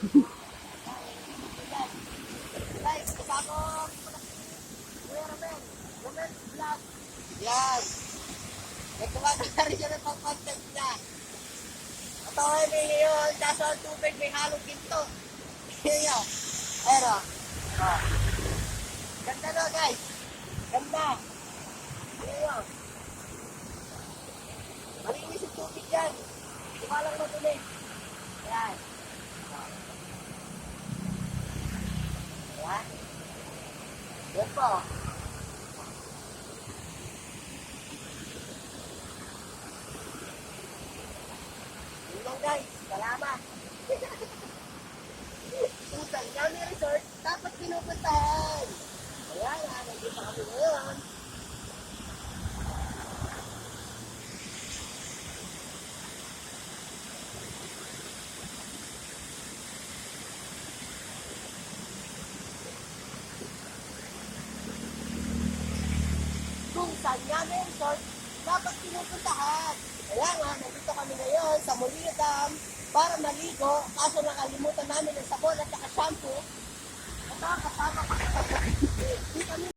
Guys, kasama ko na si Kuya Romel. Romel Vlog. Yan. Nagkuha na rin siya ng pang-content niya. Patawain niyo yun. Kaso ang tubig may halong ginto. Yan. Pero, oh. Ganda na guys. Ganda. Yan. Malinis yung tubig yan. Di ba lang matulis? Ayan. Ayan. Yan po. Yun lang guys. Salamat. Utang Yami Resort, dapat pinupuntahan. Ayan, nandito kami ngayon. Kung saan Yami Resort, dapat pinupuntahan. Ayan nga, nandito kami ngayon sa Molino Dam para maligo, kaso nakalimutan namin ng sabon at saka shampoo. At kasama ko sa sabon. Di kami